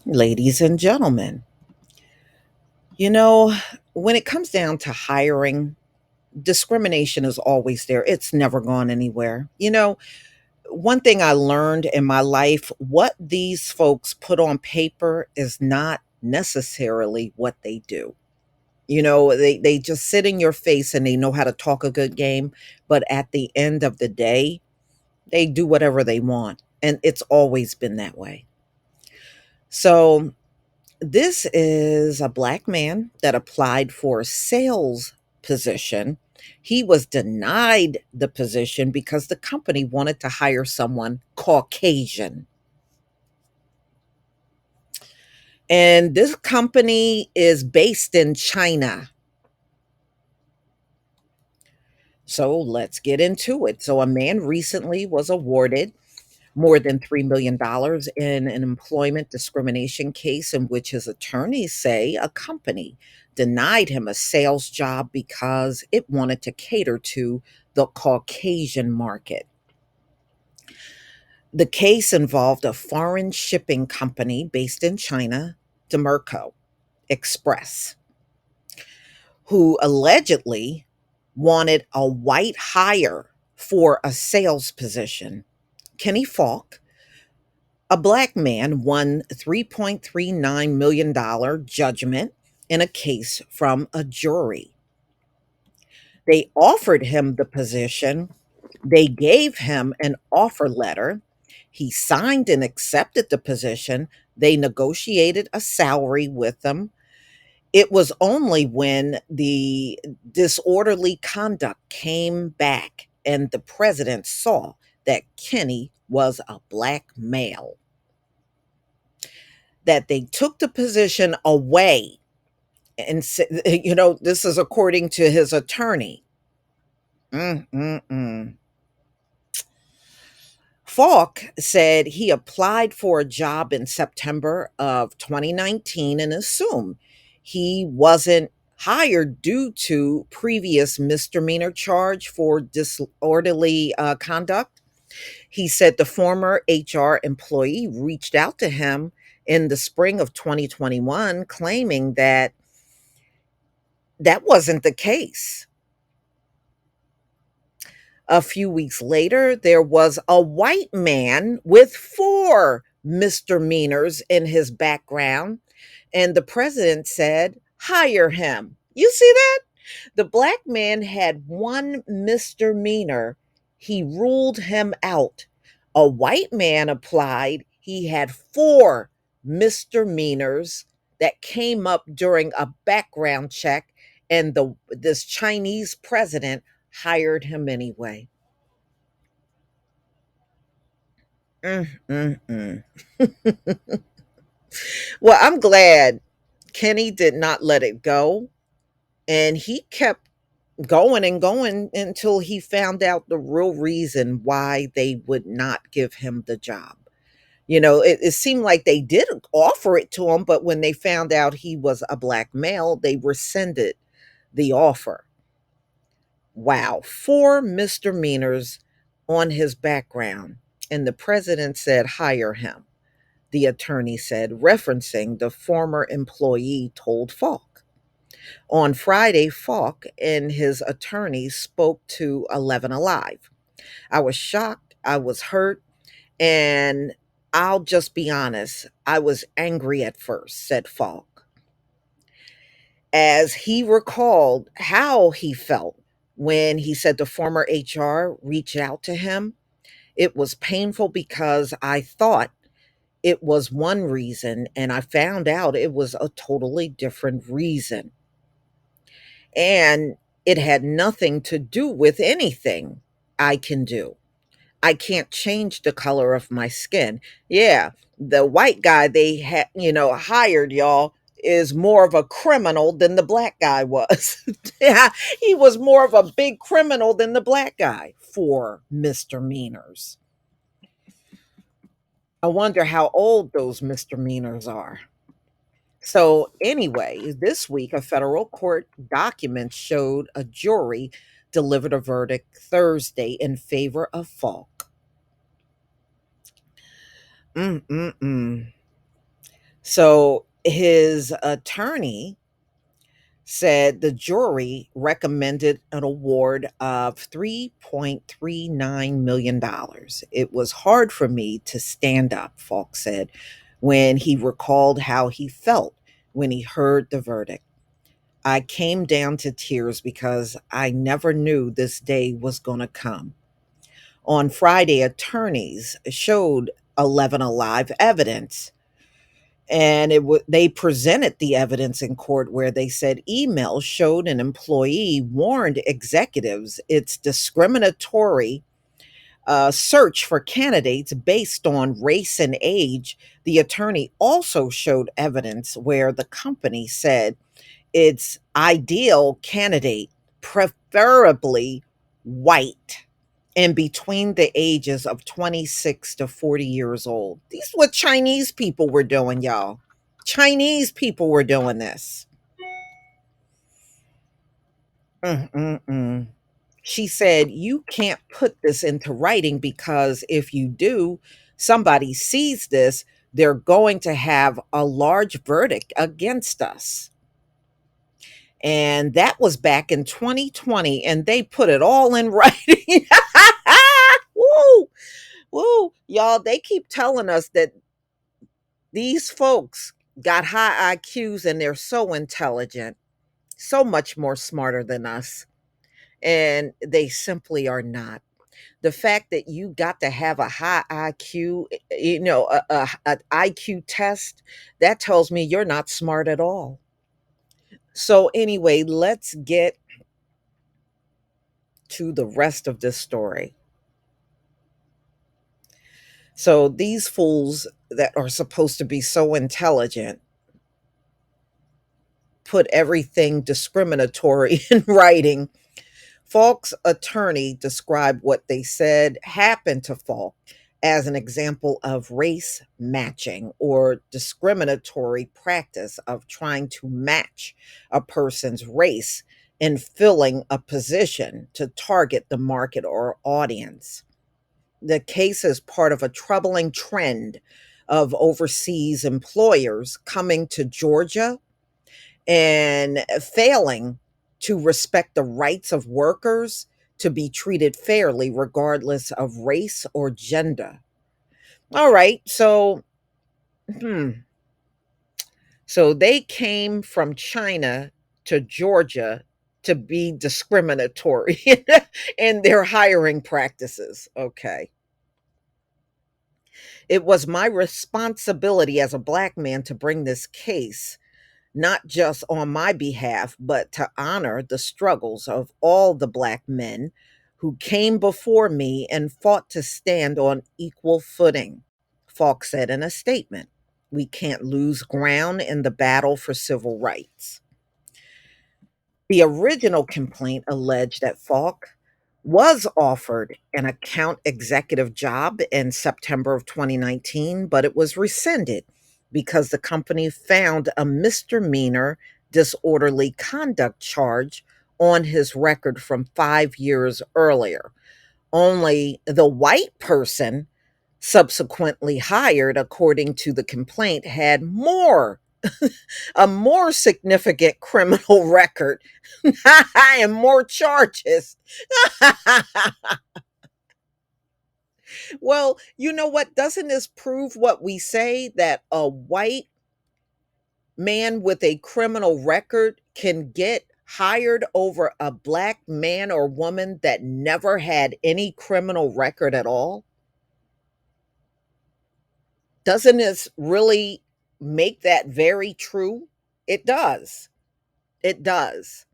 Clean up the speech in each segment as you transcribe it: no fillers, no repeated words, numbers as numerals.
Ladies and gentlemen, you know, when it comes down to hiring, discrimination is always there. It's never gone anywhere. One thing I learned in my life, what these folks put on paper is not necessarily what they do. They just sit in your face and they know how to talk a good game, but at the end of the day, they do whatever they want. And it's always been that way. So this is a black man that applied for a sales position. He was denied the position because the company wanted to hire someone Caucasian. And this company is based in China. So let's get into it. So, a man recently was awarded more than $3 million in an employment discrimination case in which his attorneys say a company denied him a sales job because it wanted to cater to the Caucasian market. The case involved a foreign shipping company based in China, Demerco Express, who allegedly wanted a white hire for a sales position. Kenny Faulk, a black man, won $3.39 million judgment in a case from a jury. They offered him the position. They gave him an offer letter. He signed and accepted the position. They negotiated a salary with him. It was only when the disorderly conduct came back and the president saw that Kenny was a black male that they took the position away. And, this is according to his attorney. Mm-mm-mm. Falk said he applied for a job in September of 2019 and assumed he wasn't hired due to previous misdemeanor charge for disorderly conduct. He said the former HR employee reached out to him in the spring of 2021 claiming that that wasn't the case. A few weeks later, there was a white man with four misdemeanors in his background, and the president said, hire him. You see that? The black man had one misdemeanor. He ruled him out. A white man applied. He had four misdemeanors that came up during a background check, and this Chinese president hired him anyway. Mm, mm, mm. Well, I'm glad Kenny did not let it go, and he kept going and going until he found out the real reason why they would not give him the job. It seemed like they did offer it to him, but when they found out he was a black male, they rescinded the offer. Wow, four misdemeanors on his background. And the president said, hire him, the attorney said, referencing the former employee told Falk. On Friday, Falk and his attorney spoke to 11 Alive. I was shocked, I was hurt, and I'll just be honest, I was angry at first, said Falk, as he recalled how he felt when he said the former HR reached out to him. It was painful because I thought it was one reason and I found out it was a totally different reason. And it had nothing to do with anything I can do. I can't change the color of my skin. Yeah, the white guy they had, hired y'all is more of a criminal than the black guy was. Yeah, he was more of a big criminal than the black guy for misdemeanors. I wonder how old those misdemeanors are. So, anyway, this week a federal court document showed a jury delivered a verdict Thursday in favor of Falk. Mm-mm-mm. So his attorney said the jury recommended an award of $3.39 million. It was hard for me to stand up, Falk said, when he recalled how he felt when he heard the verdict. I came down to tears because I never knew this day was going to come. On Friday, attorneys showed 11 alive evidence, and they presented the evidence in court where they said emails showed an employee warned executives it's discriminatory search for candidates based on race and age. The attorney also showed evidence where the company said its ideal candidate, preferably white and between the ages of 26 to 40 years old. These are what Chinese people were doing, y'all. Chinese people were doing this. Mm-mm-mm. She said, you can't put this into writing because if you do, somebody sees this, they're going to have a large verdict against us. And that was back in 2020, and they put it all in writing. Woo, woo. Y'all, they keep telling us that these folks got high IQs and they're so intelligent, so much more smarter than us. And they simply are not. The fact that you got to have a high IQ, an IQ test, that tells me you're not smart at all. So, anyway, let's get to the rest of this story. So, these fools that are supposed to be so intelligent put everything discriminatory in writing. Faulk's attorney described what they said happened to Faulk as an example of race matching or discriminatory practice of trying to match a person's race in filling a position to target the market or audience. The case is part of a troubling trend of overseas employers coming to Georgia and failing to respect the rights of workers to be treated fairly, regardless of race or gender. All right, hmm, so they came from China to Georgia to be discriminatory in their hiring practices. Okay. It was my responsibility as a black man to bring this case, not just on my behalf, but to honor the struggles of all the black men who came before me and fought to stand on equal footing, Falk said in a statement. We can't lose ground in the battle for civil rights. The original complaint alleged that Falk was offered an account executive job in September of 2019, but it was rescinded because the company found a misdemeanor disorderly conduct charge on his record from 5 years earlier. Only the white person subsequently hired, according to the complaint, had a more significant criminal record and more charges. Well, you know what? Doesn't this prove what we say that a white man with a criminal record can get hired over a black man or woman that never had any criminal record at all? Doesn't this really make that very true? It does. It does.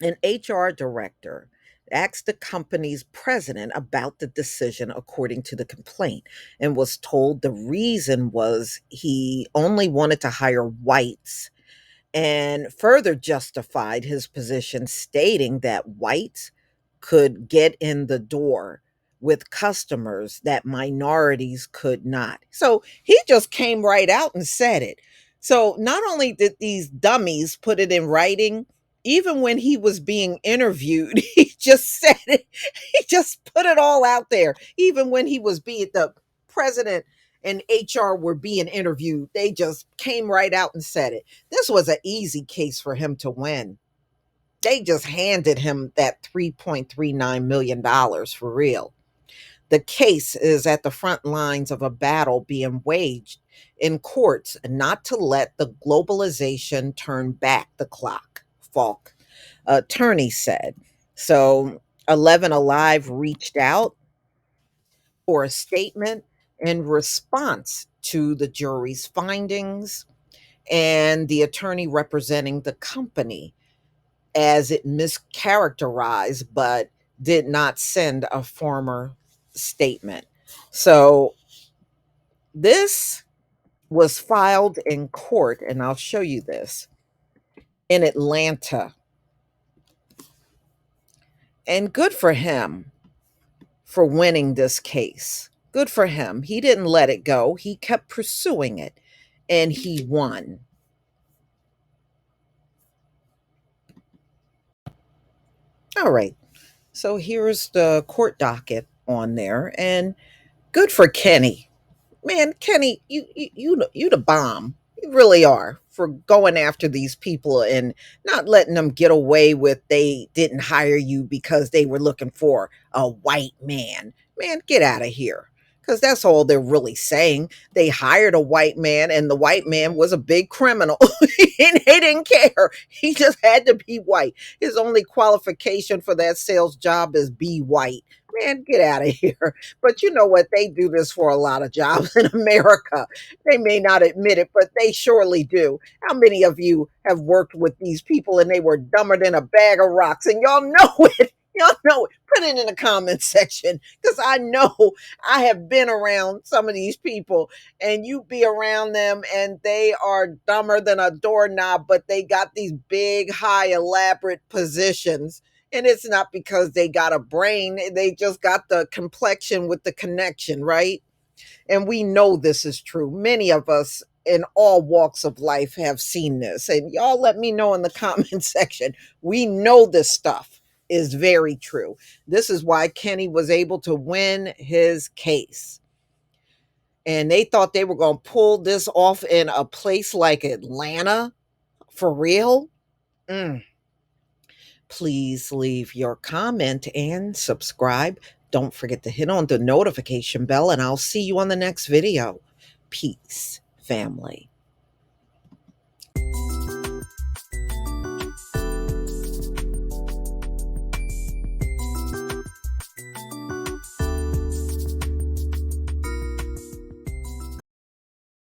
An HR director asked the company's president about the decision according to the complaint and was told the reason was he only wanted to hire whites and further justified his position, stating that whites could get in the door with customers that minorities could not. So he just came right out and said it. So not only did these dummies put it in writing, even when he was being interviewed, he just said it. He just put it all out there. Even when he was being the president and HR were being interviewed, they just came right out and said it. This was an easy case for him to win. They just handed him that $3.39 million for real. The case is at the front lines of a battle being waged in courts not to let the globalization turn back the clock, Faulk attorney said. So 11 Alive reached out for a statement in response to the jury's findings, and the attorney representing the company as it mischaracterized but did not send a former statement. So this was filed in court, and I'll show you this in Atlanta. And good for him for winning this case. Good for him. He didn't let it go, he kept pursuing it, and he won. All right. So here's the court docket on there, and good for Kenny. Man, Kenny, you the bomb. You really are for going after these people and not letting them get away with they didn't hire you because they were looking for a white man. Man, get out of here. Because that's all they're really saying. They hired a white man, and the white man was a big criminal. And they didn't care. He just had to be white. His only qualification for that sales job is be white. Man, get out of here. But you know what? They do this for a lot of jobs in America. They may not admit it, but they surely do. How many of you have worked with these people and they were dumber than a bag of rocks? And y'all know it. Y'all know it. Put it in the comment section because I know I have been around some of these people, and you be around them and they are dumber than a doorknob, but they got these big, high, elaborate positions, and it's not because they got a brain, they just got the complexion with the connection, right? And we know this is true. Many of us in all walks of life have seen this. And y'all let me know in the comment section. We know this stuff is very true. This is why Kenny was able to win his case. And they thought they were going to pull this off in a place like Atlanta for real. Mm. Please leave your comment and subscribe. Don't forget to hit on the notification bell, and I'll see you on the next video. Peace, family.